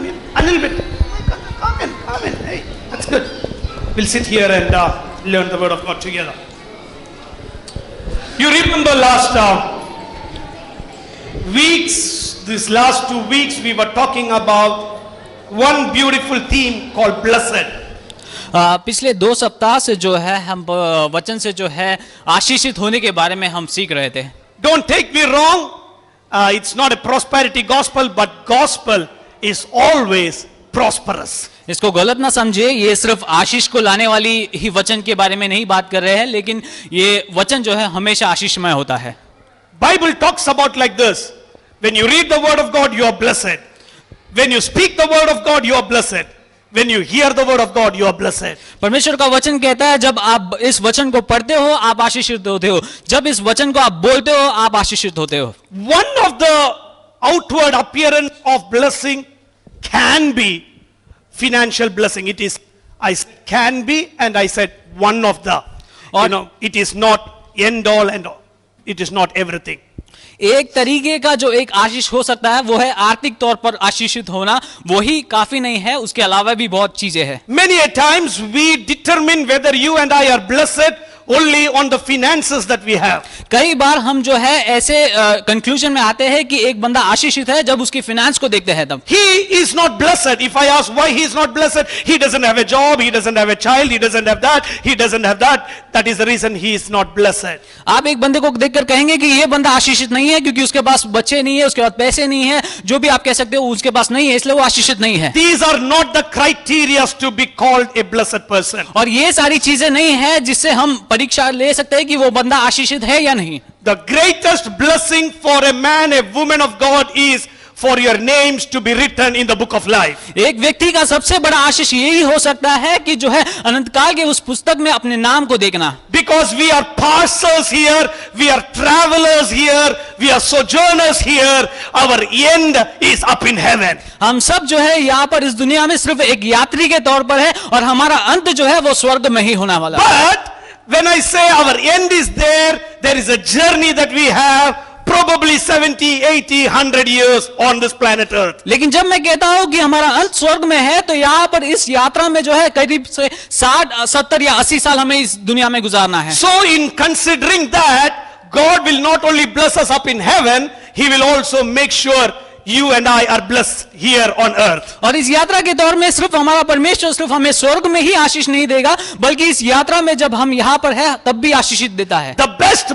in a little bit. Come in. Hey, that's good. We'll sit here and learn the word of God together. You remember last these last 2 weeks, we were talking about one beautiful theme called blessed. पिछले 2 सप्ताह से जो है हम वचन से जो है आशीषित होने के बारे में हम सीख रहे थे. Don't take me wrong. It's not a prosperity gospel, but gospel is always prosperous. इसको गलत ना समझे, ये सिर्फ आशीष को लाने वाली ही वचन के बारे में नहीं बात कर रहे हैं, लेकिन ये वचन जो है हमेशा आशीषमय होता है. Bible talks about like this. When you read the word of God, you are blessed. When you speak the word of God, you are blessed. When you hear the word of God, you are blessed. परमेश्वर का वचन कहता है जब आप इस वचन को पढ़ते हो आप आशीषित होते हो, जब इस वचन को आप बोलते हो आप आशीषित होते हो. One of the outward appearance of blessing can be financial blessing. It is, I can be, and I said one of the, it is not end all and all. It is not everything. एक तरीके का जो एक आशीष हो सकता है वो है आर्थिक तौर पर आशीषित होना, वो ही काफी नहीं है, उसके अलावा भी बहुत चीजें हैं. Many a times we determine whether you and I are blessed only on the finances that we have. कई बार हम जो है ऐसे कंक्लूजन में आते हैं कि एक बंदा आशीषित है जब उसकी फाइनेंस को देखते हैं तब. He is not blessed. If I ask why he is not blessed, he doesn't have a job, he doesn't have a child, he doesn't have that, he doesn't have that. That is the reason he is not blessed. आप एक बंदे को देखकर कहेंगे कि ये बंदा आशीषित नहीं है क्योंकि उसके पास बच्चे नहीं है, उसके पास पैसे नहीं है, जो भी आप कह सकते हो उसके पास नहीं है, इसलिए वो आशीषित नहीं है. These are not the criteria to be called a blessed person. और ये सारी चीजें नहीं है जिससे हम परीक्षा ले सकते हैं कि वो बंदा आशीषित है या नहीं. The greatest blessing for a man, a woman of God is for your names to be written in the book of life. एक व्यक्ति का सबसे बड़ा आशीष यही हो सकता है कि जो है अनंत काल के उस पुस्तक में अपने नाम को देखना. Because we are passers here, we are travelers here, we are sojourners here, our end is up in heaven. हम सब जो है यहाँ पर इस दुनिया में सिर्फ एक यात्री के तौर पर है और हमारा अंत जो है वो स्वर्ग में ही होने वाला है. But when I say our end is there, there is a journey that we have, probably 70, 80, 100 years on this planet Earth. लेकिन जब मैं कहता हूं कि हमारा अंत स्वर्ग में है तो यहाँ पर इस यात्रा में जो है करीब से 60, 70 या 80 साल हमें इस दुनिया में गुजारना है. So in considering that, God will not only bless us up in heaven, He will also make sure you and I are blessed here on earth. और इस यात्रा के दौर में सिर्फ हमारा परमेश्वर सिर्फ हमें स्वर्ग में ही आशीष नहीं देगा, बल्कि इस यात्रा में जब हम यहाँ पर है तब भी आशीषित देता है. The best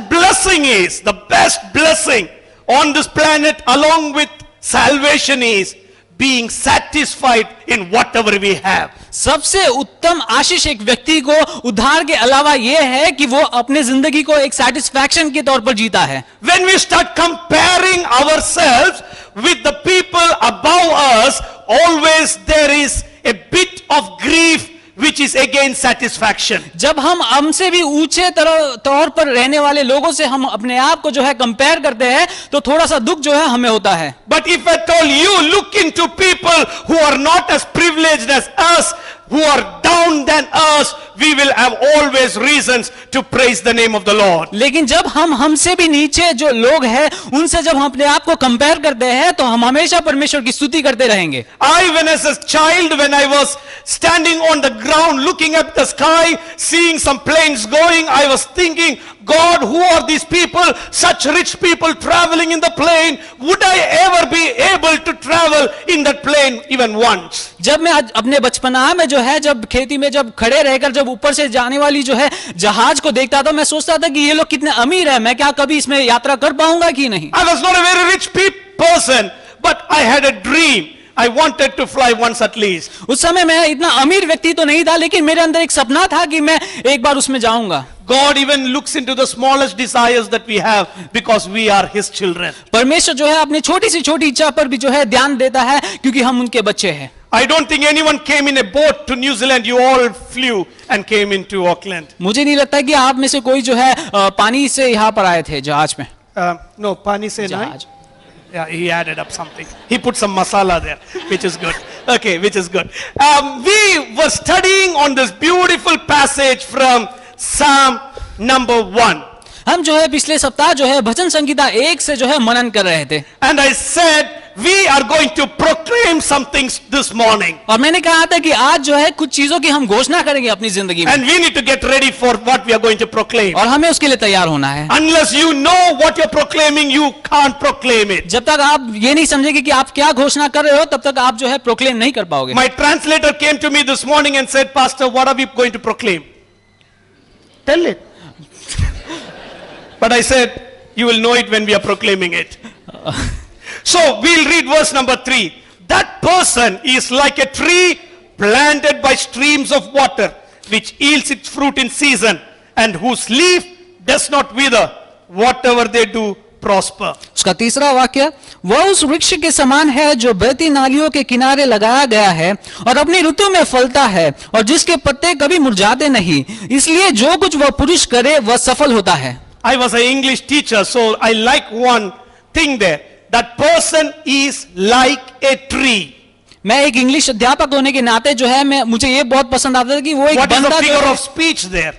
blessing on this planet along with salvation is being satisfied in whatever we have. सबसे उत्तम आशीष एक व्यक्ति को उद्धार के अलावा यह है कि वो अपने जिंदगी को एक सैटिस्फैक्शन के तौर पर जीता है. When we start comparing ourselves with the people above us, always there is a bit of grief which is again satisfaction. जब हम हमसे भी ऊंचे तौर पर रहने वाले लोगों से हम अपने आप को जो है कंपेयर करते हैं तो थोड़ा सा दुख जो है हमें होता है. But if at all you look into people who are not as privileged as us, who are down than us, we will have always reasons to praise the name of the Lord. लेकिन जब हम हमसे भी नीचे जो लोग हैं उनसे जब हम अपने आप को कंपेयर करते हैं तो हम हमेशा परमेश्वर की स्तुति करते रहेंगे. When as a child, when I was standing on the ground looking at the sky, seeing some planes going, I was thinking, God, who are these people, such rich people traveling in the plane? Would I ever be able to travel in that plane even once? जब मैं अपने बचपना में जो है जब खेती में जब खड़े रहकर जब ऊपर से जाने वाली जो है जहाज को देखता था मैं सोचता था कि ये लोग कितने अमीर हैं, मैं क्या कभी इसमें यात्रा कर पाऊंगा कि नहीं. I was not a very rich person, but I had a dream. I wanted to fly once at least. उस समय मैं इतना अमीर व्यक्ति तो नहीं था लेकिन मेरे अंदर एक सपना था कि मैं एक बार उसमें जाऊंगा. God even looks into the smallest desires that we have because we are His children. परमेश्वर जो है अपनी छोटी सी छोटी इच्छा पर भी जो है ध्यान देता है क्योंकि हम उनके बच्चे हैं. I don't think anyone came in a boat to New Zealand. You all flew and came into Auckland. मुझे नहीं लगता कि आप में से कोई जो है पानी से यहाँ पर आए थे जहाज में. No, pani se जहाज. Yeah, he added up something. He put some masala there, which is good. Okay, which is good. We were studying on this beautiful passage from Psalm number 1. हम जो है पिछले सप्ताह जो है भजन संगीता 1 से जो है मनन कर रहे थे. And I said, we are going to proclaim some things this morning. और मैंने कहा था कि आज जो है कुछ चीजों की हम घोषणा करेंगे अपनी जिंदगी में, And we need to get ready for what we are going to proclaim. और हमें उसके लिए तैयार होना है। Unless you know what you're proclaiming, you can't proclaim it. जब तक आप ये नहीं समझेंगे कि आप क्या घोषणा कर रहे हो, तब तक आप जो है प्रोक्लेम नहीं कर पाओगे। My translator came to me this morning and said, Pastor, what are we going to proclaim? Tell it. But I said, you will know it when we are proclaiming it. So we'll read verse number 3. That person is like a tree planted by streams of water, which yields its fruit in season, and whose leaf does not wither. Whatever they do prosper. उसका तीसरा वाक्य, वह उस वृक्ष के समान है जो बहती नालियों के किनारे लगाया गया है और अपनी ऋतु में फलता है और जिसके पत्ते कभी मुरझाते नहीं, इसलिए जो कुछ वह पुरुष करे वह सफल होता है। I was an English teacher, so I like one thing there. That person is like a tree. मैं एक इंग्लिश अध्यापक होने के नाते जो है मुझे ये बहुत पसंद आता है कि वो एक What is the बंदा जो figure है, of speech there?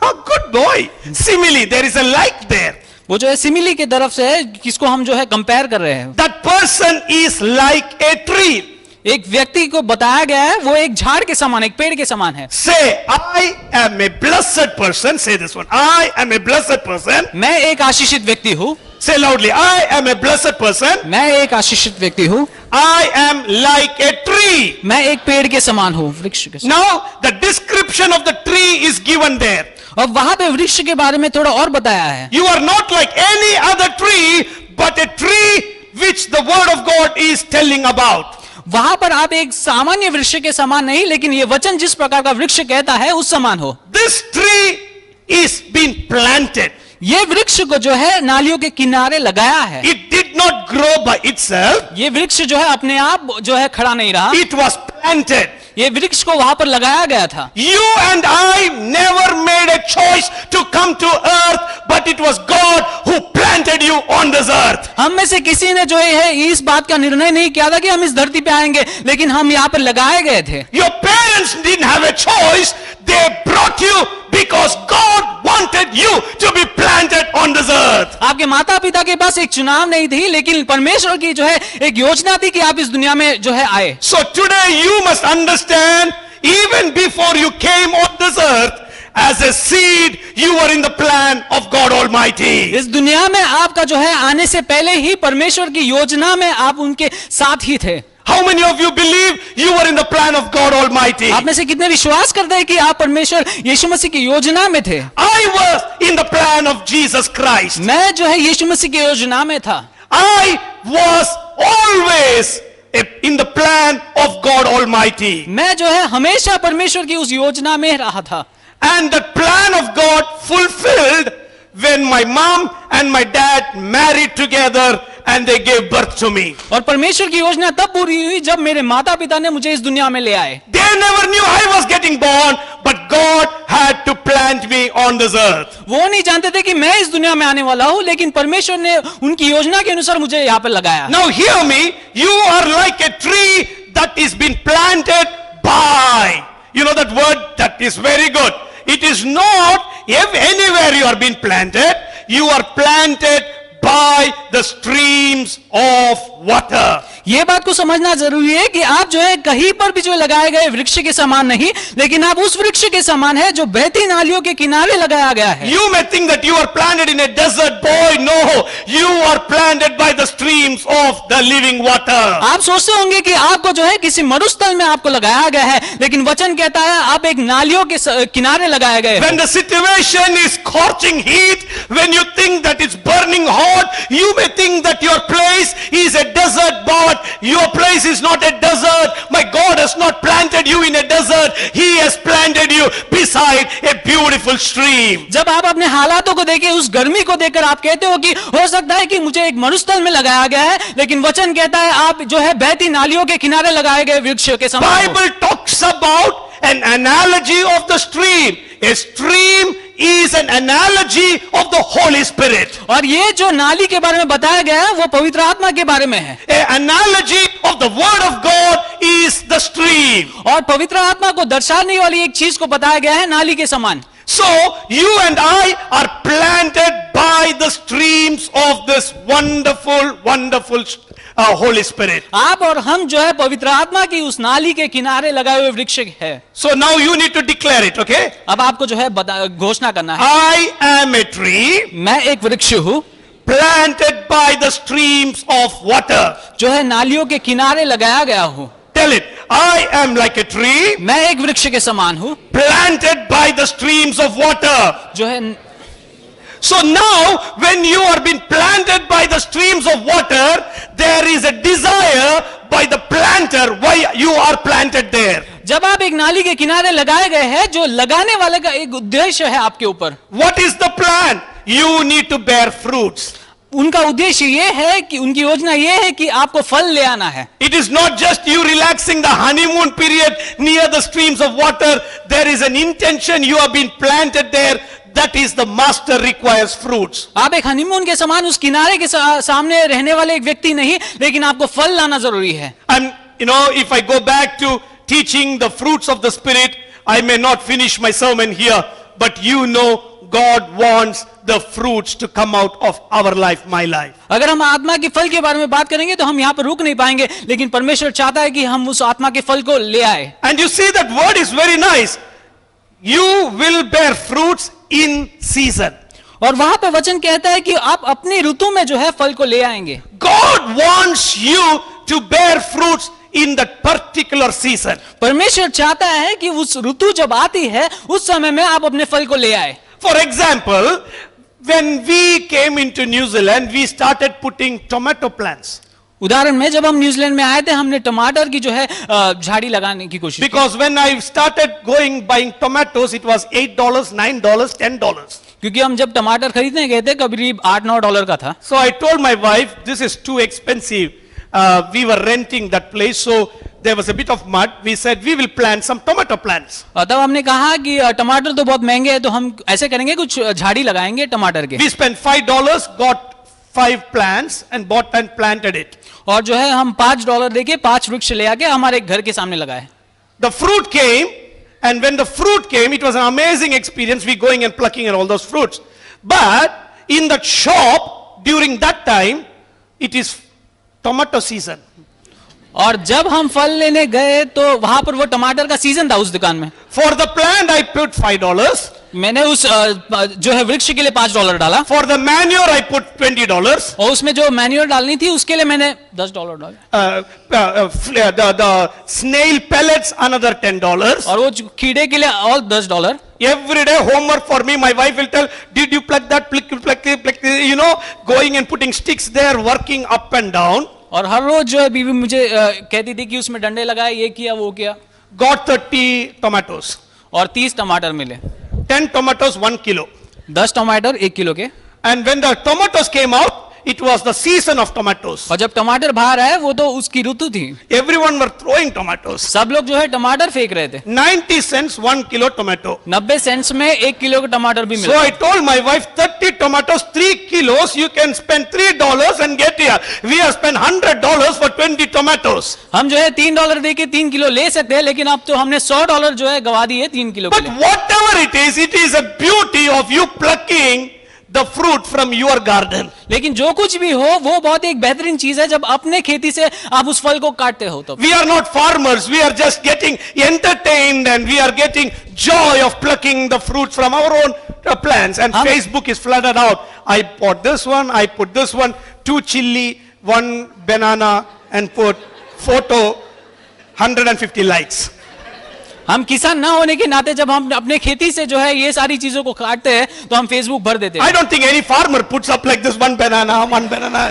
Oh, good boy. Simile, there is a like there. वो जो है सिमिली की तरफ से है, किसको हम जो है कंपेयर कर रहे हैं। That person is like a tree. एक व्यक्ति को बताया गया है वो एक झाड़ के समान, एक पेड़ के समान है। Say, I am a blessed person. Say this one. I am a blessed person. मैं एक आशीषित व्यक्ति हूँ। Say loudly. I am a blessed person. मैं एक आशीषित व्यक्ति हूँ। I am like a tree. मैं एक पेड़ के समान हूँ, वृक्ष के समान। Now, the description of the tree is given there. और वहां पे वृक्ष के बारे में थोड़ा और बताया है। You are not like any other tree, but a tree which the word of God is telling about. वहां पर आप एक सामान्य वृक्ष के समान नहीं, लेकिन ये वचन जिस प्रकार का वृक्ष कहता है उस समान हो। This tree is being planted. ये वृक्ष को जो है नालियों के किनारे लगाया है। It did not grow by itself. ये वृक्ष जो है अपने आप जो है खड़ा नहीं रहा, It was planted. ये वृक्ष को वहां पर लगाया गया था। You and I never made a choice to come to earth, but it was God who planted you on this earth. हम में से किसी ने जो है इस बात का निर्णय नहीं किया था कि हम इस धरती पे आएंगे, लेकिन हम यहाँ पर लगाए गए थे। Your parents didn't have a choice. They brought you because God wanted you to be planted on this earth. आपके माता पिता के पास एक चुनाव नहीं थी, लेकिन परमेश्वर की जो है एक योजना थी कि आप इस दुनिया में जो है आए। So today you must understand, even before you came on this earth, as a seed, you were in the plan of God Almighty. इस दुनिया में आपका जो है आने से पहले ही परमेश्वर की योजना में आप उनके साथ ही थे। How many of you believe you were in the plan of God Almighty? आप में से कितने विश्वास करते हैं कि आप परमेश्वर यीशु मसीह की योजना में थे? I was in the plan of Jesus Christ. मैं जो है यीशु मसीह की योजना में था। I was always in the plan of God Almighty. मैं जो है हमेशा परमेश्वर की उस योजना में रहा था। And the plan of God fulfilled when my mom and my dad married together and they gave birth to me. और परमेश्वर की योजना तब पूरी हुई जब मेरे माता पिता ने मुझे इस दुनिया में ले आए। They never knew I was getting born, but God had to plant me on this earth. वो नहीं जानते थे कि मैं इस दुनिया में आने वाला हूँ, लेकिन परमेश्वर ने उनकी योजना के अनुसार मुझे यहाँ पर लगाया। Now hear me, you are like a tree that is been planted by. You know that word? That is very good. It is not if anywhere you are being planted, you are planted by the streams of water. ये बात को समझना जरूरी है कि आप जो है कहीं पर भी जो लगाए गए वृक्ष के समान नहीं, लेकिन आप उस वृक्ष के समान है जो बहती नालियों के किनारे लगाया गया है। You may think that you are planted in a desert. Boy, no. You are planted by the streams of the living water. आप सोचते होंगे कि आपको जो है किसी मरुस्थल में आपको लगाया गया है, लेकिन वचन कहता है आप एक नालियों के किनारे लगाए गए। When the situation is scorching heat, when you think that it's burning hot, you may think that your place is a desert, but your place is not a desert. My God has not planted you in a desert. He has planted you beside a beautiful stream. जब आप अपने हालातों को देखें, उस गर्मी को देखकर आप कहते हो कि हो सकता है कि मुझे एक मरुस्थल में लगाया गया है, लेकिन वचन कहता है आप जो है बहती नालियों के किनारे लगाए गए वृक्ष के समान हो। Bible talks about an analogy of the stream. A stream is an analogy of the Holy Spirit. और ये जो नाली के बारे में बताया गया है वो पवित्र आत्मा के बारे में है। An analogy of the Word of God is the stream. और पवित्र आत्मा को दर्शाने वाली एक चीज को बताया गया है नाली के समान। So you and I are planted by the streams of this wonderful Holy Spirit. आप और हम जो है पवित्र आत्मा की उस नाली के किनारे लगाए हुए वृक्ष है। So now you need to declare it, okay? अब आपको जो है घोषणा करना है, I am a tree मैं एक वृक्ष हूँ planted by the streams of water. जो है नालियों के किनारे लगाया गया हूँ। Tell it. I am like a tree मैं एक वृक्ष के समान हूँ planted by the streams of water. जो है। So now when you are being planted by the streams of water, there is a desire by the planter why you are planted there. जब आप एक नाली के किनारे लगाए गए हैं, जो लगाने वाले का एक उद्देश्य है आपके ऊपर। What is the plan? You need to bear fruits. उनका उद्देश्य ये है कि उनकी योजना ये है कि आपको फल ले आना है। It is not just you relaxing the honeymoon period near the streams of water. There is an intention. You have been planted there. That is the master requires fruits. आप एक हनीमून के समान उस किनारे के सामने रहने वाले एक व्यक्ति नहीं, लेकिन आपको फल लाना जरूरी है। And if I go back to teaching the fruits of the Spirit, I may not finish my sermon here, but God wants the fruits to come out of our life, my life. अगर हम आत्मा के फल के बारे में बात करेंगे तो हम यहाँ पर रुक नहीं पाएंगे, लेकिन परमेश्वर चाहता है कि हम उस आत्मा के फल को ले आए। And you see that word is very nice. You will bear fruits in season. और वहां पे वचन कहता है कि आप अपनी ऋतु में जो है फल को ले आएंगे। God wants you to bear fruits in that particular season. परमेश्वर चाहता है कि उस ऋतु जब आती है उस समय में आप अपने फल को ले आए। For example, when we came into New Zealand, we started putting tomato plants. उदाहरण में जब हम न्यूजीलैंड में आए थे, हमने टमाटर की जो है झाड़ी लगाने की कोशिश की। Because when I started buying tomatoes, it was $8, $9, $10. क्योंकि हम जब टमाटर खरीदने गए थे करीब $8-9 का था। So I told my wife, this is too expensive. We were renting that place, so there was a bit of mud. We said we will plant some tomato plants. तब हमने कहा कि टमाटर तो बहुत महंगे हैं, तो हम ऐसे करेंगे, कुछ झाड़ी लगाएंगे टमाटर के। We spent $5, got 5 plants and bought and planted it. और जो है हम $5 देके 5 वृक्ष ले आके हमारे घर के सामने लगाए। The fruit came, and when the fruit came, it was an amazing experience. We going and plucking and all those fruits. But in that shop during that time, it is tomato season. और जब हम फल लेने गए तो वहां पर वो टमाटर का सीजन था उस दुकान में। For the plant I put $5. मैंने उस जो है वृक्ष के लिए $5 डाला। For the manure I put $20. और उसमें जो मैन्योर डालनी थी उसके लिए मैंने $10 डाला। The snail pellets another $10. और वो कीड़े के लिए और $10। Every day homework for me, my wife will tell, did you pluck that, going and putting sticks there, working up and down. और हर रोज जो है बीवी मुझे कहती थी कि उसमें डंडे लगाए, ये किया वो किया। Got 30 tomatoes. और 30 टमाटर मिले। 10 tomatoes 1 kilo. 10 टमाटर 1 किलो के। And when the tomatoes came out, it was the season of tomatoes. और जब टमाटर बाहर आए वो तो उसकी ऋतु थी। Everyone were throwing tomatoes. सब लोग जो है टमाटर फेंक रहे थे। 90 cents 1 kilo tomato. 90 सेंट्स में 1 किलो का टमाटर भी मिला। So I told my wife, 30 tomatoes, 3 kilos, you can spend $3 and get here. We have spent $100 for 20 tomatoes. हम जो है $3 दे के 3 किलो ले सकते हैं, लेकिन अब तो हमने $100 जो है गवा दिए 3 किलो के But लिए। whatever it is a beauty of you plucking the fruit from your garden. लेकिन जो कुछ भी हो वो बहुत एक बेहतरीन चीज है जब अपने खेती से आप उस फल को काटते हो। तो We are not farmers. We are just getting entertained and we are getting joy of plucking the fruit from our own plants. And Facebook is flooded out. I bought this one, I put this one, 2 chili, 1 banana, and put photo, 150 likes. हम किसान ना होने के नाते जब हम अपने खेती से जो है ये सारी चीजों को काटते हैं तो हम फेसबुक भर देते हैं। I don't think any farmer puts up like this, 1 banana, 1 banana.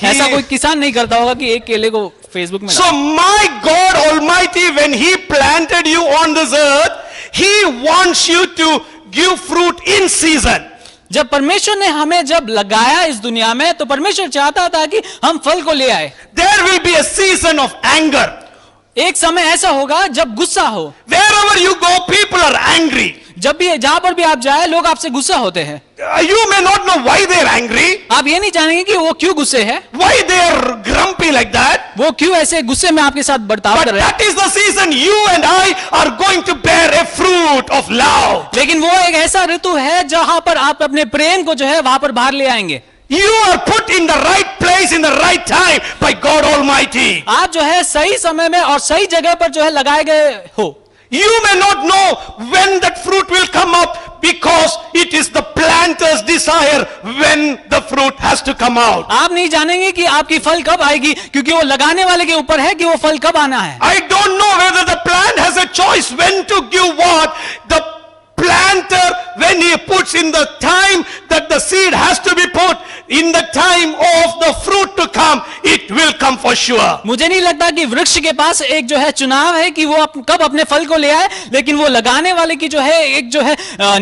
ऐसा कोई किसान नहीं करता होगा कि एक केले को फेसबुक में। So my God Almighty, when He planted you on this earth, He wants you to give fruit in season. जब परमेश्वर ने हमें जब लगाया इस दुनिया में तो परमेश्वर चाहता था कि हम फल को ले आए। There will be a season of anger. एक समय ऐसा होगा जब गुस्सा हो। Wherever you go, people are angry. जब भी जहां पर भी आप जाए लोग आपसे गुस्सा होते हैं। You may not know why they are angry, आप ये नहीं जानेंगे कि वो क्यों गुस्से है, why they are grumpy like that. वो क्यों ऐसे गुस्से में आपके साथ बर्ताव But कर रहे हैं। that is the season you and I are going to bear a fruit of love. लेकिन वो एक ऐसा ऋतु है जहां पर आप अपने प्रेम को जो है वहां पर बाहर ले आएंगे। You are put in the right place in the right time by God Almighty. आप जो है सही समय में और सही जगह पर जो है लगाए गए हो। You may not know when that fruit will come up because it is the planter's desire when the fruit has to come out. आप नहीं जानेंगे कि आपकी फल कब आएगी, क्योंकि वो लगाने वाले के ऊपर है कि वो फल कब आना है। I don't know whether the plant has a choice when to give what. The planter, when he puts in the time that the seed has to be put, in the time of the fruit to come, it will come for sure. मुझे नहीं लगता कि वृक्ष के पास एक जो है चुनाव है कि वो कब अपने फल को ले आए, लेकिन वो लगाने वाले की जो है एक जो है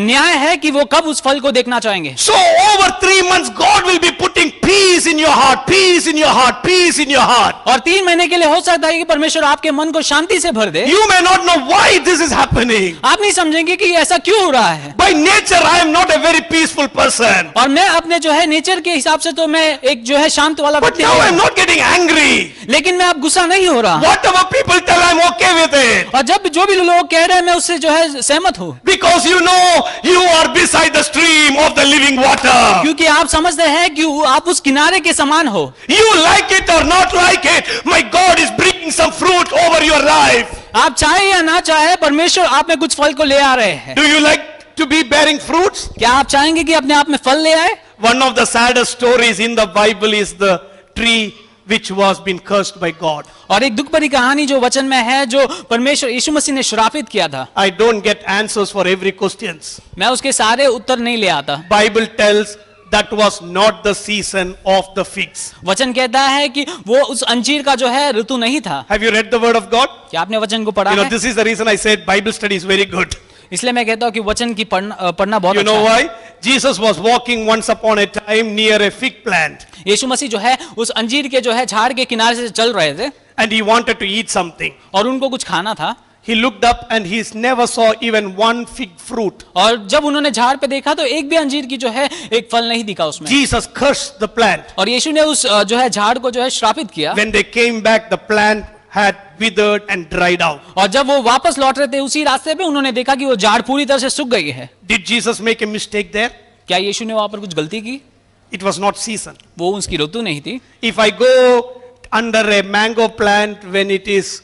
न्याय है कि वो कब उस फल को देखना चाहेंगे। So over 3 months, God will be putting peace in your heart, peace in your heart, peace in your heart. और 3 महीने के लिए हो सकता है कि परमेश्वर आपके मन को शांति से भर दे। You may not know why this is happening. आप नहीं समझेंगे कि ऐसा क्यों हो रहा है। By nature, I am not a very peaceful person. और मैं अपने जो है नेचर के हिसाब से तो मैं एक जो है शांत वाला But व्यक्ति now I am हूं। not getting angry. लेकिन मैं अब गुस्सा नहीं हो रहा। Whatever people tell, I am okay with it. और जब जो भी लोग कह रहे हैं मैं उससे जो है सहमत हूँ, Because you know you are beside the stream of the living water. क्योंकि आप समझते हैं कि आप उस किनारे के समान हो। You like it or not like it, my God is bringing some fruit over your life. आप चाहे या ना चाहे परमेश्वर आप में कुछ फल को ले आ रहे हैं। Do you like to be bearing fruits? क्या आप चाहेंगे कि अपने आप में फल ले आए? One of the saddest stories in the Bible is the tree which was been cursed by God. और एक दुख भरी कहानी जो वचन में है, जो परमेश्वर यीशु मसीह ने श्रापित किया था। I don't get answers for every questions. मैं उसके सारे उत्तर नहीं ले आता। Bible tells that was not the season of the figs. वचन कहता है कि वो उस अंजीर का जो है ऋतु नहीं था। Have you read the word of God? क्या आपने वचन को पढ़ा You know, है? this is the reason I said Bible study is very good. इसलिए मैं कहता हूँ कि वचन की पढ़ना बहुत You अच्छा know है। why? Jesus was walking once upon a time near a fig plant यीशु मसीह जो है उस अंजीर के जो है झाड़ के किनारे से चल रहे थे and he wanted to eat something. और उनको कुछ खाना था। He looked up and he never saw even one fig fruit. और जब उन्होंने झाड़ पे देखा तो एक भी अंजीर की जो है एक फल नहीं दिखा उसमें। Jesus cursed the plant. और यीशु ने उस जो है झाड़ को जो है श्रापित किया। When they came back, the plant had withered and dried out. और जब वो वापस लौट रहे थे उसी रास्ते पे उन्होंने देखा कि वो झाड़ पूरी तरह से सूख गई है। Did Jesus make a mistake there? क्या यीशु ने वहां पर कुछ गलती की? It was not season. वो उसकी ऋतु नहीं थी। If I go under a mango plant when it is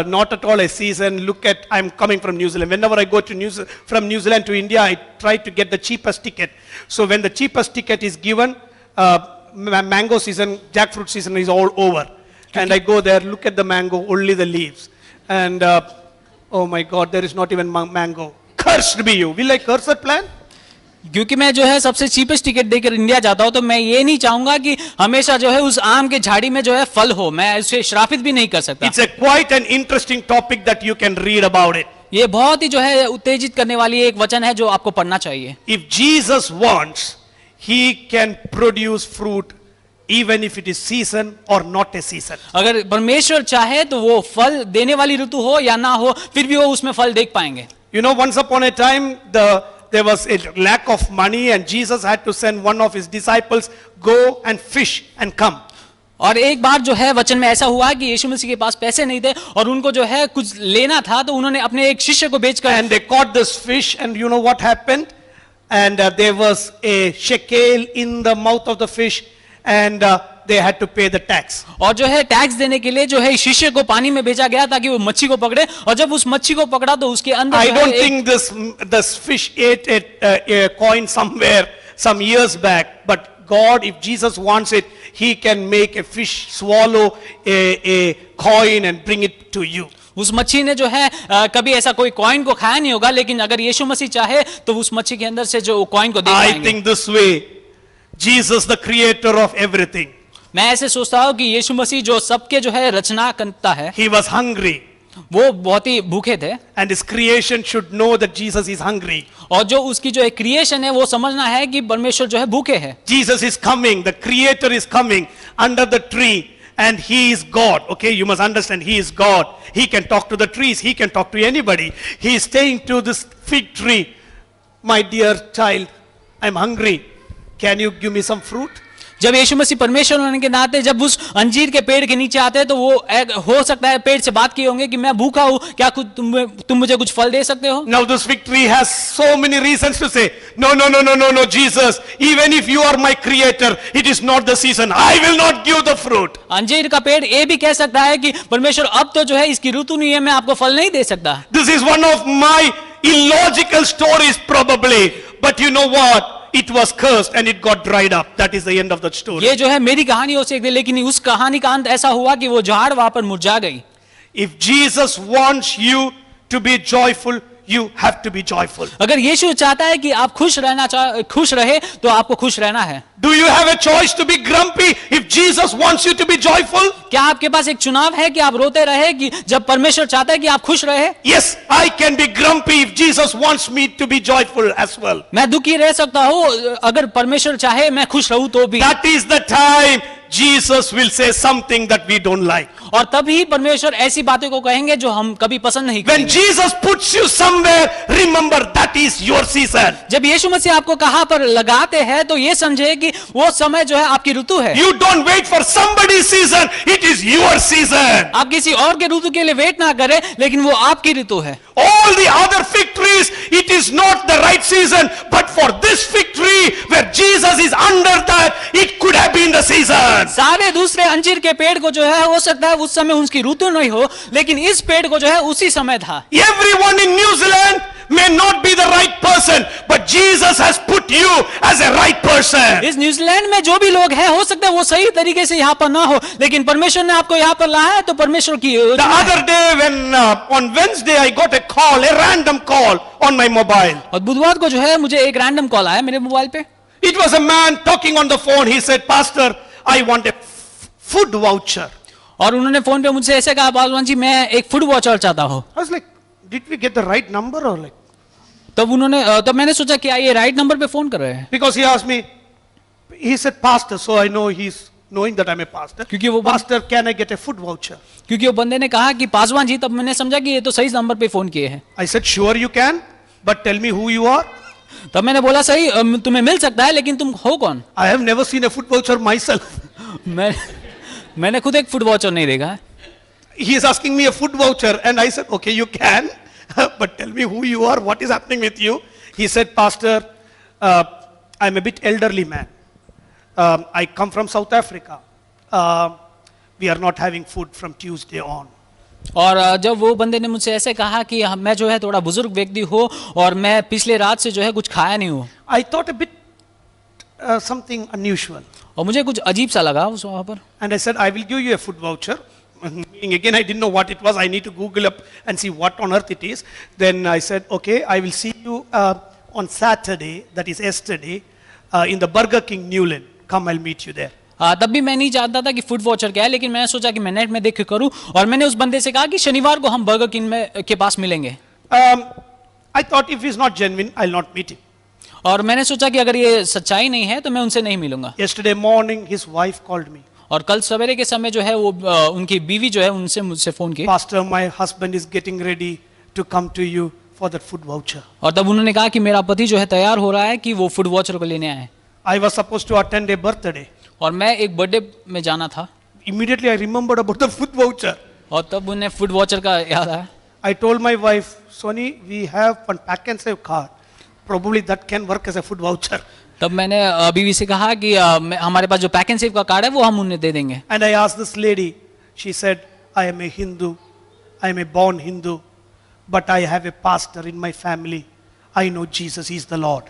not at all a season, look at, I'm coming from New Zealand. Whenever I go to from New Zealand to India, I try to get the cheapest ticket. So when the cheapest ticket is given, mango season, jackfruit season is all over. And I go there, look at the mango, only the leaves. And oh my God, there is not even mango. Cursed be you. Will I curse that plant? क्योंकि मैं जो है सबसे cheapest ticket देकर India जाता हूं तो मैं ये नहीं चाहूंगा कि हमेशा जो है उस आम के झाड़ी में जो है फल हो। मैं उसे श्रापित भी नहीं कर सकता। It's a quite an interesting topic that you can read about it. ये बहुत ही जो है उत्तेजित करने वाली एक वचन है जो आपको पढ़ना चाहिए। If Jesus wants, he can produce fruit even if it is season or not a season. अगर परमेश्वर चाहे तो वो फल देने वाली ऋतु हो या ना हो फिर भी वो उसमें फल देख पाएंगे। You know, once upon a time, there was a lack of money and Jesus had to send one of his disciples, go and fish and come. और एक बार जो है वचन में ऐसा हुआ कि यीशु मसीह के पास पैसे नहीं थे और उनको जो है कुछ लेना था तो उन्होंने अपने एक शिष्य को भेजकर And they caught this fish and you know what happened? And there was a shekel in the mouth of the fish and they had to pay the tax. और जो है टैक्स देने के लिए जो है शिष्य को पानी में भेजा गया ताकि वो मच्छी को पकड़े और जब उस मच्छी को पकड़ा तो उसके अंदर I जो है don't think this fish ate a coin somewhere some years back, but God, if Jesus wants it, he can make a fish swallow a coin and bring it to you. उस मच्छी ने जो है कभी ऐसा कोई कॉइन को खाया नहीं होगा, लेकिन अगर यीशु मसीह चाहे तो उस मच्छी के अंदर से जो कॉइन को दे I पाएंगे। think this way, Jesus, the creator of everything, मैं ऐसे सोचता हूँ कि यीशु मसीह जो सबके जो है रचना करता है he was hungry. वो बहुत ही भूखे थे And his creation should know that Jesus is hungry. और जो उसकी जो एक क्रिएशन है वो समझना है कि परमेश्वर जो है भूखे है। Jesus is coming, the creator is coming under the tree and he is God. Okay, you must understand, he is God. He can talk to the trees, he can talk to anybody. He is saying to this fig tree, my dear child, I'm hungry. Can you give me some fruit? जब यीशु मसीह परमेश्वर होने के नाते जब उस अंजीर के पेड़ के नीचे आते हैं तो वो हो सकता है पेड़ से बात किए होंगे कि मैं भूखा हूं, क्या तुम मुझे कुछ फल दे सकते हो? Now this fig tree has so many reasons to say, no, Jesus, even if you are my creator, it is not the season. I will not give the fruit. अंजीर का पेड़ ये भी कह सकता है कि परमेश्वर अब तो जो है इसकी ऋतु नहीं है, मैं आपको फल नहीं दे सकता. This is one of my illogical stories probably, but you know what? It was cursed and it got dried up. That is the end of that story. ये जो है मेरी कहानी हो सकती है, लेकिन उस कहानी का अंत ऐसा हुआ कि वो झाड़ वहां पर मुरझा गई. If Jesus wants you to be joyful, you have to be joyful. अगर यीशु चाहता है कि आप खुश रहे तो आपको खुश रहना है. Do you have a choice to be grumpy if Jesus wants you to be joyful? क्या आपके पास एक चुनाव है कि आप रोते रहे कि जब परमेश्वर चाहता है कि आप खुश रहे? Yes, I can be grumpy if Jesus wants me to be joyful as well. मैं दुखी रह सकता हूँ अगर परमेश्वर चाहे मैं खुश रहूं तो भी. That is the time Jesus will say something that we don't like. और तभी परमेश्वर ऐसी बातें को कहेंगे जो हम कभी पसंद नहीं When करेंगे. Jesus puts you somewhere, remember that is your season. जब यीशु मसीह आपको कहां पर लगाते हैं तो ये समझे कि वो समय जो है आपकी ऋतु है. You don't wait for somebody's season, it is your season. आप किसी और के ऋतु के लिए वेट ना करें, लेकिन वो आपकी ऋतु है. All the other fig trees, it is not the right season, but for this fig tree where Jesus is under that, it could have been the season. सारे दूसरे अंजीर के पेड़ को जो है हो सकता है उस समय उसकी ऋतु नहीं हो, लेकिन इस पेड़ को जो है उसी समय था. Everyone in New Zealand may not be the right person, but Jesus has put you as a right person. इस न्यूजीलैंड में जो भी लोग हैं हो सकता है वो सही तरीके से यहाँ पर ना हो, लेकिन परमेश्वर ने आपको यहाँ पर लाया है तो परमेश्वर की. The other day when on Wednesday I got a call, a random call on my mobile. और बुधवार को जो है मुझे एक रैंडम कॉल आया मेरे मोबाइल पे. It was a man talking on the phone. He said, Pastor, I want a food voucher. और उन्होंने फोन पे मुझसे ऐसे कहा, पासवान जी मैं एक फूड वाउचर चाहता हूँ. I was like, did we get the right number or like? तब मैंने सोचा कि ये राइट नंबर पे फोन कर रहे हैं. Because he asked me, he said pastor, so I know he's knowing that I'm a pastor. क्योंकि वो pastor, can I get a food voucher? क्योंकि वो बंदे ने कहा कि पासवान जी, तब मैंने समझा कि ये तो सही नंबर पे फोन किए हैं. I said, sure you can, but tell me who you are. तब मैंने बोला सही तुम्हें मिल सकता है, लेकिन तुम हो कौन? I have never seen a food voucher myself. मैंने खुद एक फूड वाउचर नहीं देखा है. He is asking me a food voucher and I said, okay, you can, but tell me who you are, what is happening with you. He said, Pastor, I'm a bit elderly man. I come from South Africa. We are not having food from Tuesday on. और जब वो बंदे ने मुझसे ऐसे कहा कि मैं जो है थोड़ा बुजुर्ग व्यक्ति हो और मैं पिछले रात से जो है कुछ खाया नहीं हूँ. I thought a bit something unusual. और मुझे कुछ अजीब सा लगा उस वहाँ पर. And I said, I will give you a food voucher. Again, I didn't know what it was. I need to Google up and see what on earth it is. Then I said, okay, I will see you on Saturday, that is yesterday, in the Burger King Newland. Come, I'll meet you there. तब भी मैं नहीं जानता था कि food voucher क्या है, लेकिन मैंने सोचा कि मैं नेट में देख के करूं, और मैंने उस बंदे से कहा कि शनिवार को हम बर्गर किंग में के पास मिलेंगे. I thought if he's not genuine, I'll not meet him. और मैंने सोचा कि अगर ये सच्चाई नहीं है तो मैं उनसे नहीं मिलूंगा. Yesterday morning, his wife called me. और कल सवेरे के समय जो है वो उनकी बीवी जो है उनसे मुझसे फोन की. Pastor, my husband is getting ready to come to you for that food voucher. और तब उन्होंने कहा कि मेरा पति जो है तैयार हो रहा है कि वो फूड वाउचर को लेने आए. I was supposed to attend a birthday. और मैं एक बर्थडे में जाना था. Immediately I remembered about the food voucher. और तब उन्हें फूड वाउचर का याद आया. I told my wife, Sony, we have one pack and save card. Probably that can work as a food voucher. तब मैंने बीवी से कहा कि हमारे पास जो पैक एंड सेव का कार्ड है वो हम उन्हें दे देंगे. And I asked this lady, she said, I am a Hindu, I am a born Hindu, but I have a pastor in my family. I know Jesus is the Lord.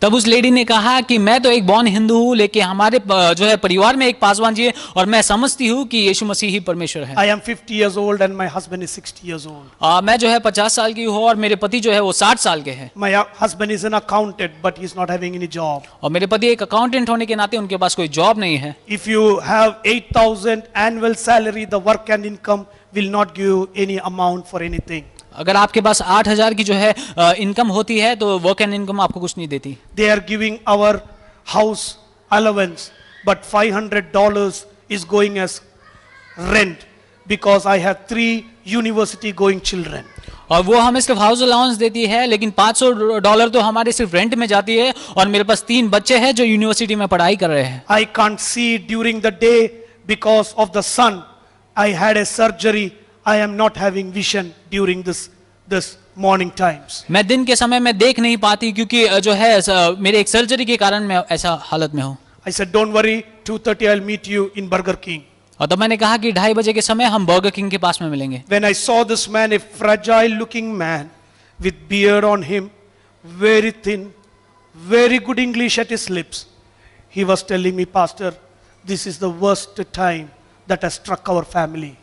तब उस lady ने कहा कि मैं तो एक born Hindu हूँ, लेकिन हमारे जो है परिवार में एक पासवान जी है और मैं समझती हूँ कि यीशु मसीह ही परमेश्वर है. I am 50 years old and my husband is 60 years old. मैं जो है 50 साल की हूँ और मेरे पति जो है वो 60 साल के हैं. My husband is an accountant but he is not having any job. और मेरे पति एक अकाउंटेंट होने के नाते उनके पास कोई जॉब नहीं है. If you have 8,000 annual salary, the work and income will not give any amount for anything. अगर आपके पास 8,000 की जो है इनकम होती है तो वर्क एंड इनकम आपको कुछ नहीं देती. They are giving our house allowance, but $500 is going as rent because I have 3 university going children. और वो हमें सिर्फ हाउस अलाउंस देती है, लेकिन $500 तो हमारे सिर्फ रेंट में जाती है, और मेरे पास 3 बच्चे हैं जो यूनिवर्सिटी में पढ़ाई कर रहे हैं। I can't see during the day because of the sun. I had a surgery. I am not having vision during this morning times. मैं दिन के समय में देख नहीं पाती क्योंकि जो है मेरे एक सर्जरी के कारण मैं ऐसा हालत में हूँ। I said, don't worry, 2:30 I'll meet you in Burger King. और तब मैंने कहा कि 2:30 बजे के समय हम बर्गर किंग के पास में मिलेंगे। When I saw this man, a fragile looking man with beard on him, very thin, very good English at his lips, he was telling me, Pastor, this is the worst time that has struck our family.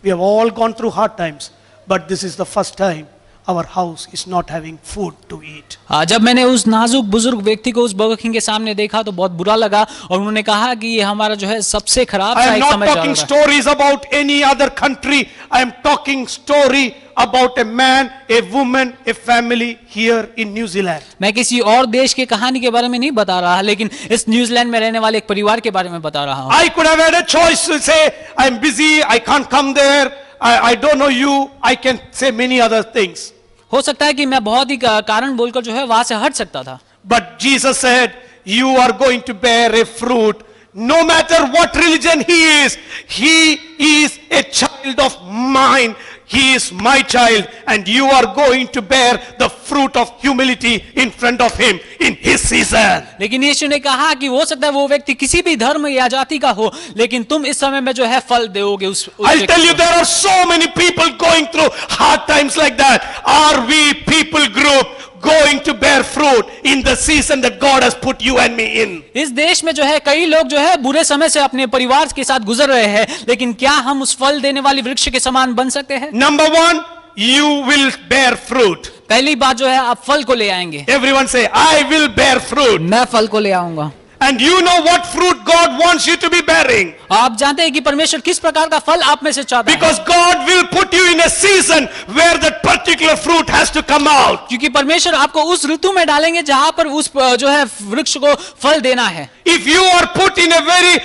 We have all gone through hard times, but this is the first time our house is not having food to eat. जब मैंने उस नाजुक बुजुर्ग व्यक्ति को उस burger king के सामने देखा तो बहुत बुरा लगा, और उन्होंने कहा कि ये हमारा जो है सबसे खराब I am not समय जा talking रहा है। stories about any other country. I am talking story about a man, a woman, a family here in New Zealand. मैं किसी और देश की कहानी के बारे में नहीं बता रहा, लेकिन इस न्यूजीलैंड में रहने वाले एक परिवार के बारे में बता रहा हूँ। I could have had a choice to say, I am busy, I can't come there, I don't know you, I can say many other things. हो सकता है कि मैं बहुत ही कारण बोलकर जो है वहां से हट सकता था, But Jesus said, you are going to bear a fruit. No matter what religion he is a child of mine. He is my child, and you are going to bear the fruit of humility in front of him in his season. लेकिन यीशु ने कहा कि हो सकता है वो व्यक्ति किसी भी धर्म या जाति का हो, लेकिन तुम इस समय में जो है फल दोगे उस I'll tell you, there are so many people going through hard times like that. Are we people group going to bear fruit in the season that God has put you and me in? इस देश में जो है कई लोग जो है बुरे समय से अपने परिवार के साथ गुजर रहे हैं, लेकिन क्या हम उस फल देने वाली वृक्ष के समान बन सकते हैं? Number 1, you will bear fruit. पहली बात जो है आप फल को ले आएंगे। Everyone say, I will bear fruit. मैं फल को ले आऊंगा। And you know what fruit God wants you to be bearing. आप जानते हैं कि परमेश्वर किस प्रकार का फल आप में से चाहता है, Because God will put you in a season where that particular fruit has to come out. क्योंकि परमेश्वर आपको उस ऋतु में डालेंगे जहां पर उस जो है वृक्ष को फल देना है। If you are put in a very,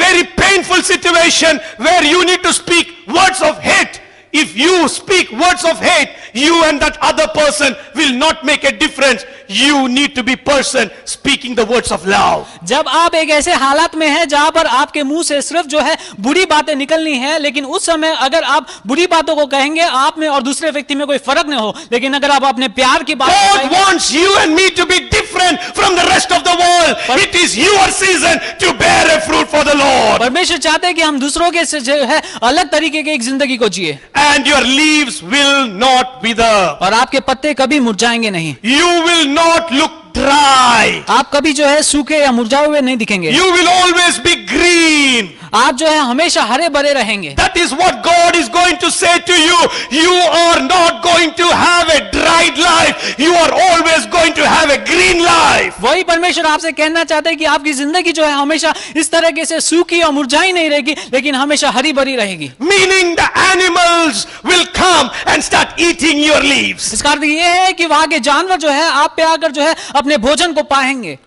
very painful situation where you need to speak words of hate, if you speak words of hate, you and that other person will not make a difference. You need to be person speaking the words of love. जब आप एक ऐसे हालात में हैं जहां पर आपके मुंह से सिर्फ जो है बुरी बातें निकलनी है, लेकिन उस समय अगर आप बुरी बातों को कहेंगे, आप में और दूसरे व्यक्ति में कोई फर्क नहीं हो, लेकिन अगर आप अपने प्यार की बात God wants you and me to be different from the rest of the world. It is your season to bear a fruit for the Lord. परमेश्वर चाहते हैं कि हम दूसरों के से जो है अलग तरीके की एक जिंदगी को जिए, And your leaves will not wither. और आपके पत्ते कभी मुरझाएंगे नहीं। You will not look dry. आप कभी जो है सूखे या मुरझाए हुए नहीं दिखेंगे। You will always be green. आप जो है हमेशा हरे भरे रहेंगे। That is what God is going to say to you. You are not going to have a dried life. You are always going to have a green life. वही परमेश्वर आपसे कहना चाहते हैं कि आपकी जिंदगी जो है हमेशा इस तरीके से सूखी और मुरझाई नहीं रहेगी, लेकिन हमेशा हरी भरी रहेगी। Meaning the animals will come and start eating your leaves. इसका अर्थ ये है कि वहां के जानवर जो है आप पे आकर जो है अपने भोजन को पाएंगे।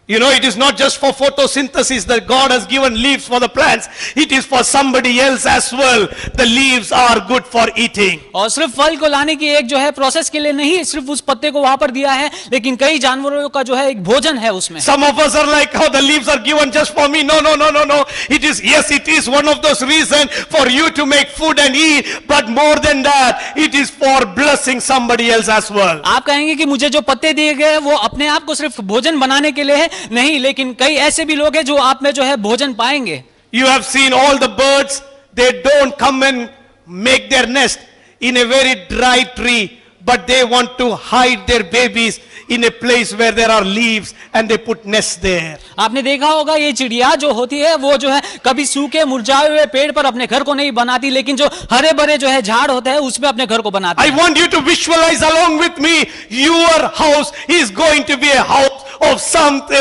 You know, it is not just for photosynthesis that God has given leaves for the plants. It is for somebody else as well. The leaves are good for eating. और सिर्फ फल को लाने की एक जो है प्रोसेस के लिए नहीं, सिर्फ उस पत्ते को वहां पर दिया है, लेकिन कई जानवरों का जो है एक भोजन है उसमें। Some of us are like, oh, the leaves are given just for me. No, no, no, no, no. It is, yes, it is one of those reasons for you to make food and eat. But more than that, it is for blessing somebody else as well. आप कहेंगे कि मुझे जो पत्ते दिए गए वो अपने आप को सिर्फ भोजन बनाने के लिए है, नहीं, लेकिन कई ऐसे भी लोग हैं जो आप में जो है भोजन पाएंगे। You have seen all the birds, they don't come and make their nest in a very dry tree, but they want to hide their babies in a place where there are leaves and they put nests there. आपने देखा होगा ये चिड़िया जो होती है वो जो है कभी सूखे मुरझाए हुए पेड़ पर अपने घर को नहीं बनाती, लेकिन जो हरे भरे जो है झाड़ होते हैं उसमें अपने घर को बनाती I है। want you to visualize along with me, your house is going to be a house of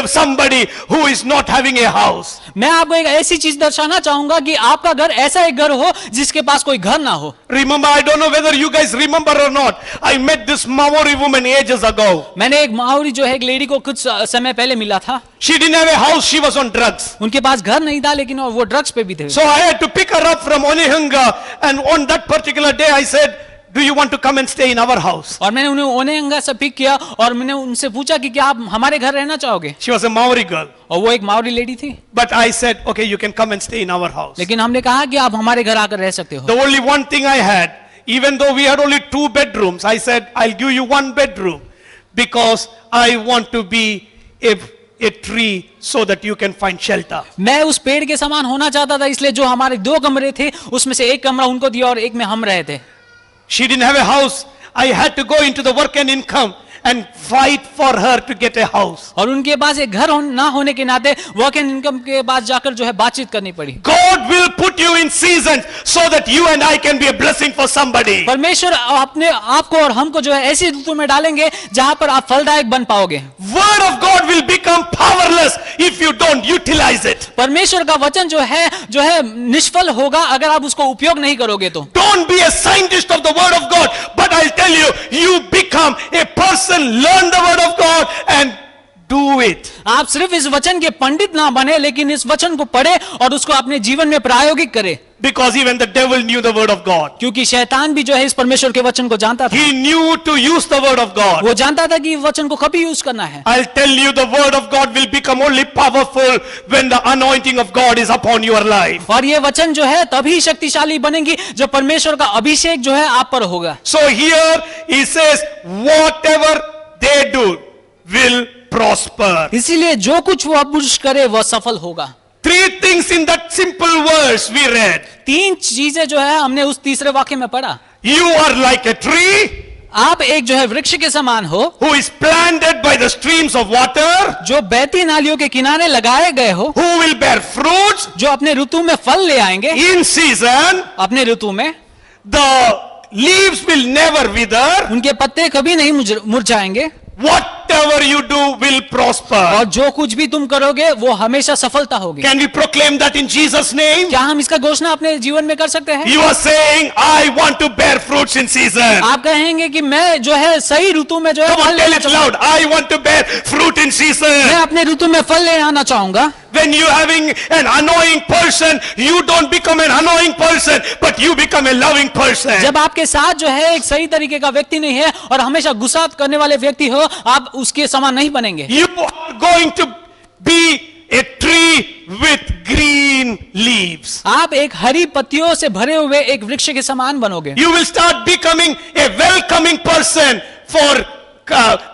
somebody who is not having a house. मैं आपको एक ऐसी चीज दर्शाना चाहूंगा कि आपका घर ऐसा एक घर हो जिसके पास कोई घर ना हो। Remember, I don't know whether you guys remember or not. I met this Maori woman ages ago. मैंने एक माओरी जो है एक लेडी को कुछ समय पहले मिला था। She didn't have a house, she was on drugs. उनके पास घर नहीं था लेकिन वो ड्रग्स पे भी थे। So I had to pick her up from Onehunga, and on that particular day I said, do you want to come and stay in our house? और मैंने उन्हें ओनेंगा से पिक किया और मैंने उनसे पूछा कि क्या आप हमारे घर रहना चाहोगे? She was a Maori girl. और वो एक माओरी लेडी थी। But I said, okay, you can come and stay in our house. लेकिन हमने कहा कि आप हमारे घर आकर रह सकते हो। The only one thing I had, even though we had only 2 bedrooms, I said, I'll give you 1 bedroom because I want to be a tree so that you can find shelter. मैं उस पेड़ के समान होना चाहता था, इसलिए जो हमारे 2 कमरे थे उसमें से एक कमरा उनको दिया और एक में हम रहे थे। She didn't have a house. I had to go into the work and income and fight for her to get a house. और उनके पास एक घर ना होने के नाते वर्क एंड इनकम के पास जाकर जो है बातचीत करनी पड़ी। God will put you in seasons so that you and I can be a blessing for somebody. परमेश्वर अपने आपको और हमको जो है ऐसी ऋतु में डालेंगे जहां पर आप फलदायक बन पाओगे। Word of God will become powerless if you don't utilize it. परमेश्वर का वचन जो है निष्फल होगा अगर आप उसको उपयोग नहीं करोगे तो। Don't be a scientist of the word of God, but I'll tell you, you become a person, learn the word of God and do it. आप सिर्फ इस वचन के पंडित ना बने लेकिन इस वचन को पढ़े और उसको अपने जीवन में प्रायोगिक करे। Because even the devil knew the word of God. क्योंकि शैतान भी जो है इस परमेश्वर के वचन को जानता था। He knew to use the word of God. वो जानता था कि वचन को कभी यूज करना है। I'll tell you, the word of God will become only powerful when the anointing of God is upon your life. और ये वचन जो है तभी शक्तिशाली बनेगी जब परमेश्वर का अभिषेक जो है आप पर होगा। So here he says, whatever they do will prosper. इसीलिए जो कुछ वो पुरुष करे वह सफल होगा। 3 things in that simple verse we read. 3 चीजें जो है हमने उस तीसरे वाक्य में पढ़ा। You are like a tree आप एक जो है वृक्ष के समान हो who is planted by the streams of water, जो बहती नालियों के किनारे लगाए गए हो, who will bear fruits जो अपने ऋतु में फल ले आएंगे। in season. अपने ऋतु में The leaves will never wither. उनके पत्ते कभी नहीं मुरझाएंगे। Whatever you do will prosper. और जो कुछ भी तुम करोगे वो हमेशा सफलता होगी। Can we proclaim that in Jesus' name? क्या हम इसका घोषणा अपने जीवन में कर सकते हैं? You are saying, I want to bear fruits in season. आप कहेंगे कि मैं जो है सही ऋतु में जो है Come on, फल tell लेना it चाहूंगा। loud. I want to bear fruit in मैं season. अपने ऋतु में फल ले आना चाहूंगा। When you having an annoying person, you don't become an annoying person, but you become a loving person. जब आपके साथ जो है एक सही तरीके का व्यक्ति नहीं है और हमेशा गुस्सा करने वाले व्यक्ति हो, आप उसके समान नहीं बनेंगे। You are going to be a tree with green leaves. आप एक हरी पत्तियों से भरे हुए एक वृक्ष के समान बनोगे। You will start becoming a welcoming person for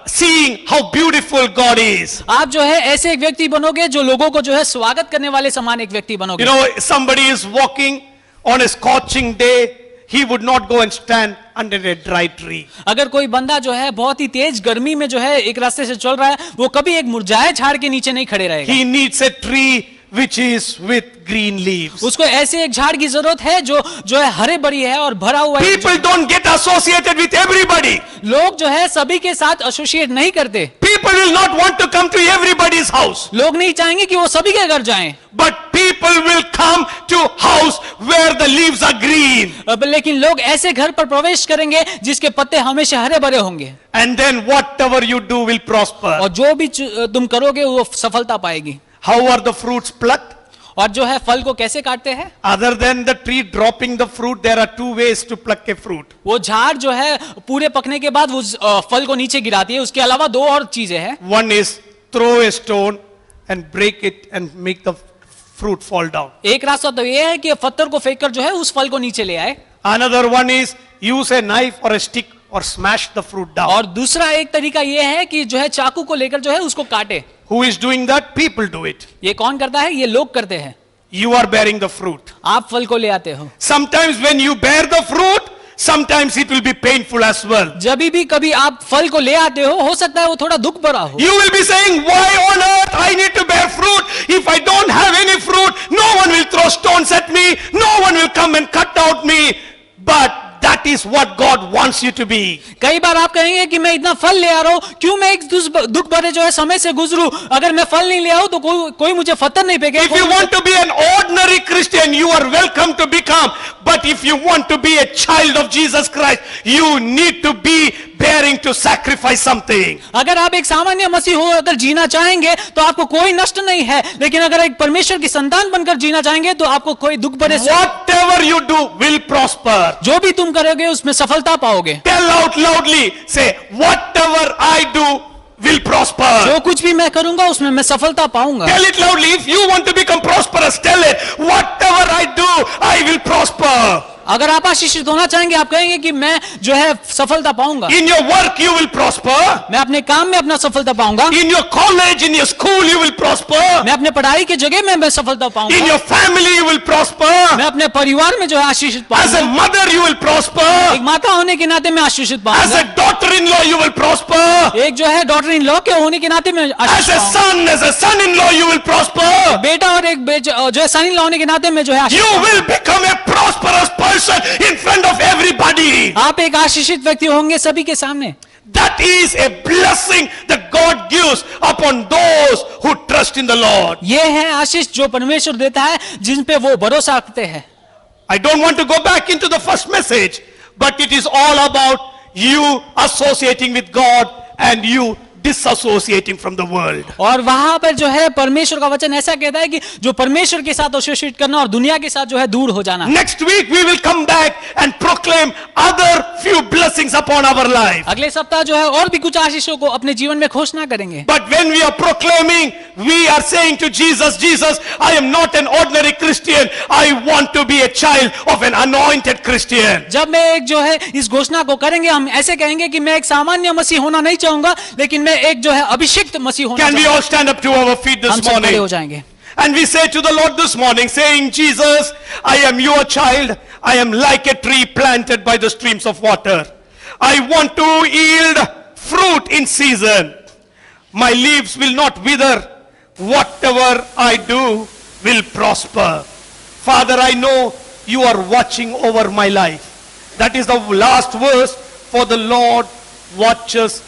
seeing how beautiful God is. आप जो है ऐसे एक व्यक्ति बनोगे जो लोगों को जो है स्वागत करने वाले समान एक व्यक्ति बनोगे। You know, somebody is walking on a scorching day, he would not go and stand under a dry tree. अगर कोई बंदा जो है बहुत ही तेज गर्मी में जो है एक रास्ते से चल रहा है, वो कभी एक मुरझाए झाड़ के नीचे नहीं खड़े रहेगा। He needs a tree which is with green leaves. उसको ऐसे एक झाड़ की जरूरत है जो है हरे भरी है और भरा हुआ है। People don't get associated with everybody. लोग जो है सभी के साथ एसोसिएट नहीं करते। People will not want to come to everybody's house. लोग नहीं चाहेंगे कि वो सभी के घर जाएं। But people will come to house where the leaves are green. लेकिन लोग ऐसे घर पर प्रवेश करेंगे जिसके पत्ते हमेशा हरे भरे होंगे। And then whatever you do will prosper. और जो भी तुम करोगे वो सफलता पाएगी। How are the fruits plucked? और जो है फल को कैसे काटते हैं? Other than the tree dropping the fruit, there are 2 ways to pluck a fruit. वो झाड़ जो है पूरे पकने के बाद वो फल को नीचे गिराती है। उसके अलावा 2 और चीजें हैं। One is throw a stone and break it and make the fruit fall down. एक रास्ता तो ये है कि पत्थर को फेंक कर जो है उस फल को नीचे ले आए। Another one is use a knife or a stick or smash the fruit down. और दूसरा एक तरीका ये है कि जो है चाकू को लेकर जो है उसको काटे। Who is doing that? People do it. ये कौन करता है? ये लोग करते हैं। You are bearing the fruit. आप फल को ले आते हो। Sometimes when you bear the fruit, sometimes it will be painful as well. जब भी कभी आप फल को ले आते हो सकता है वो थोड़ा दुख भरा हो। You will be saying, why on earth I need to bear fruit? If I don't have any fruit, no one will throw stones at me, no one will come and cut out me. But that That is what God wants you to be. कई बार आप कहेंगे कि मैं इतना फल ले आ रहा हूं, क्यों मैं एक दुख भरे जो है समय से गुजरूं? अगर मैं फल नहीं ले आऊं तो कोई मुझे फतर नहीं फेंके। If you want to be an ordinary Christian, you are welcome to become. But if you want to be a child of Jesus Christ, you need to be bearing to sacrifice something. अगर आप एक सामान्य मसीह हो अगर जीना चाहेंगे तो आपको कोई नष्ट नहीं है, लेकिन अगर एक परमेश्वर की संतान बनकर जीना चाहेंगे तो आपको कोई दुख भरे Whatever you do will prosper. जो भी तुम करोगे उसमें सफलता पाओगे। Tell out loudly, say, whatever I do will prosper. जो कुछ भी मैं करूंगा उसमें मैं सफलता पाऊंगा। Tell it loudly. If you want to become prosperous, tell it. Whatever I do, I will prosper. अगर आप आशीषित होना चाहेंगे आप कहेंगे कि मैं जो है सफलता पाऊंगा। In your work, you will prosper. मैं अपने काम में अपना सफलता पाऊंगा। In your college, in your school, you will prosper. मैं अपने पढ़ाई के जगह में मैं सफलता पाऊंगा। In your family, you will prosper. मैं अपने परिवार में जो है आशीषित As पाऊंगा। a mother, you will prosper. एक माता होने के नाते मैं आशीषित As पाऊंगा। a daughter-in-law, you will prosper. एक जो है डॉटर इन लॉ के होने के नाते मैं As आशीषित a पाऊंगा। son, as a son-in-law, you will prosper. बेटा और एक जो है सन इन लॉ होने के नाते मैं जो है आशीषित You पाऊंगा। will become a prosperous person in front of everybody. आप एक आशीषित व्यक्ति होंगे सभी के सामने। That is a blessing that God gives upon those who trust in the Lord. ये है आशीष जो परमेश्वर देता है जिन पे वो भरोसा रखते हैं। I don't want to go back into the first message, but it is all about you associating with God and you disassociating from the world. और वहां पर जो है परमेश्वर का वचन ऐसा कहता है कि जो परमेश्वर के साथ एसोसिएट करना और दुनिया के साथ जो है दूर हो जाना। Next week we will come back and proclaim other few blessings upon our life. अगले सप्ताह जो है और भी कुछ आशीषों को अपने जीवन में घोषणा करेंगे। But when we are proclaiming, we are saying to Jesus, Jesus, I am not an ordinary Christian. I want to be a child of an anointed Christian. जब मैं एक जो है इस घोषणा को करेंगे हम ऐसे कहेंगे कि मैं एक सामान्य मसीह होना नहीं चाहूंगा, लेकिन मैं एक जो है अभिषिक्त मसीह होना Can we चाहूंगा। all stand up to our feet हम this सब खड़े हो morning? जाएंगे। And we say to the Lord this morning, saying, Jesus, I am your child. I am like a tree planted by the streams of water. I want to yield fruit in season. My leaves will not wither. Whatever I do will prosper. Father, I know you are watching over my life. That is the last verse, for the Lord watches